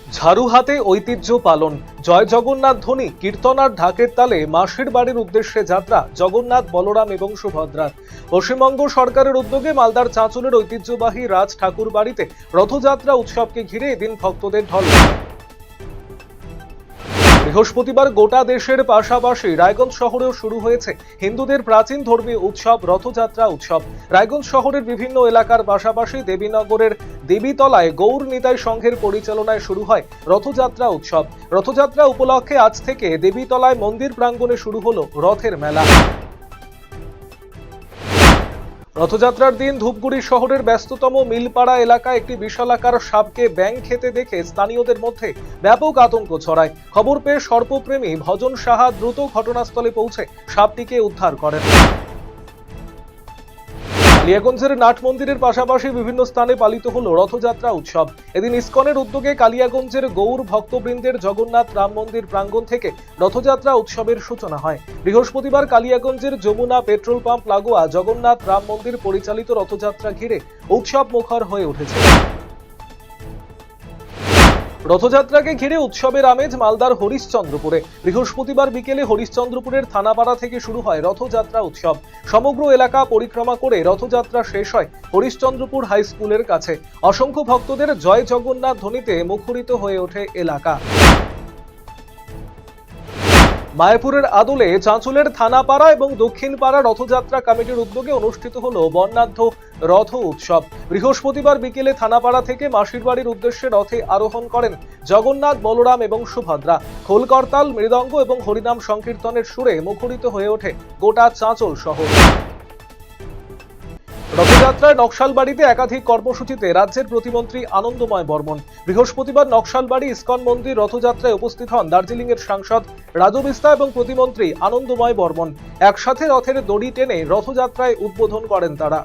ঝাড়ু হাতে ঐতিহ্য পালন, জয় জগন্নাথ ধ্বনি, কীর্তন আর ঢাকের তালে মাসির বাড়ির উদ্দেশ্যে যাত্রা জগন্নাথ, বলরাম এবং সুভদ্রার। পশ্চিমবঙ্গ সরকারের উদ্যোগে মালদার চাঁচলের ঐতিহ্যবাহী রাজ ঠাকুর বাড়িতে রথযাত্রা উৎসবকে ঘিরে এদিন ভক্তদের ঢল। বৃহস্পতিবার গোটা দেশের পাশাপাশি রায়গঞ্জ শহরেও শুরু হয়েছে হিন্দুদের প্রাচীন ধর্মীয় উৎসব রথযাত্রা উৎসব। রায়গঞ্জ শহরের বিভিন্ন এলাকার পাশাপাশি দেবীনগরের দেবীতলায় গৌর নিতাই সংঘের পরিচালনায় শুরু হয় রথযাত্রা উৎসব। রথযাত্রা উপলক্ষে আজ থেকে দেবীতলায় মন্দির প্রাঙ্গণে শুরু হলো রথের মেলা। রথযাত্রার দিন ধূপগুড়ি শহরের ব্যস্ততম মিলপাড়া এলাকায় একটি বিশালাকার সাপকে ব্যাঙ খেতে দেখে স্থানীয়দের মধ্যে ব্যাপক আতঙ্ক ছড়ায়। খবর পেয়ে সর্পপ্রেমী ভজন সাহা দ্রুত ঘটনাস্থলে পৌঁছে সাপটিকে উদ্ধার করেন। কালিয়াগঞ্জের নাট মন্দিরের পাশাপাশি বিভিন্ন স্থানে পালিত হলো রথযাত্রা উৎসব। এদিন ইসকনের উদ্যোগে কালিয়াগঞ্জের গৌর ভক্তবৃন্দের জগন্নাথ রাম মন্দির প্রাঙ্গণ থেকে রথযাত্রা উৎসবের সূচনা হয়। বৃহস্পতিবার কালিয়াগঞ্জের যমুনা পেট্রোল পাম্প লাগোয়া জগন্নাথ রাম মন্দির পরিচালিত রথযাত্রা ঘিরে উৎসব মুখর হয়ে উঠেছে। রথযাত্রাকে ঘিরে উৎসবের আমেজ মালদার হরিশ্চন্দ্রপুরে। বৃহস্পতিবার বিকেলে হরিশ্চন্দ্রপুরের থানাপাড়া থেকে শুরু হয় রথযাত্রা উৎসব। সমগ্র এলাকা পরিক্রমা করে রথযাত্রা শেষ হয় হরিশ্চন্দ্রপুর হাই স্কুলের কাছে। অসংখ্য ভক্তদের জয় জগন্নাথ ধ্বনিতে মুখরিত হয়ে ওঠে এলাকা। মায়াপুরের আদলে চাঁচলের থানাপাড়া এবং দক্ষিণপাড়া রথযাত্রা কমিটির উদ্যোগে অনুষ্ঠিত হলো বর্ণাঢ্য রথ উৎসব। বৃহস্পতিবার বিকেলে থানাপাড়া থেকে মাসির বাড়ির উদ্দেশ্যে রথে আরোহণ করেন জগন্নাথ, বলরাম এবং সুভদ্রা। খোল করতাল, মৃদঙ্গ এবং হরিনাম সংকীর্তনের সুরে মুখরিত হয়ে ওঠে গোটা চাঁচল শহর। রথযাত্রায় নকশালবাড়িতে একাধিক কর্মসূচিতে রাজ্যের প্রতিমন্ত্রী আনন্দময় বর্মন। বৃহস্পতিবার নকশালবাড়ি ইসকন মন্দির রথযাত্রায় উপস্থিত হন দার্জিলিং এর সাংসদ রাজু বিস্তা এবং প্রতিমন্ত্রী আনন্দময় বর্মন। একসাথে রথের দড়ি টেনে রথযাত্রায় উদ্বোধন করেন তারা।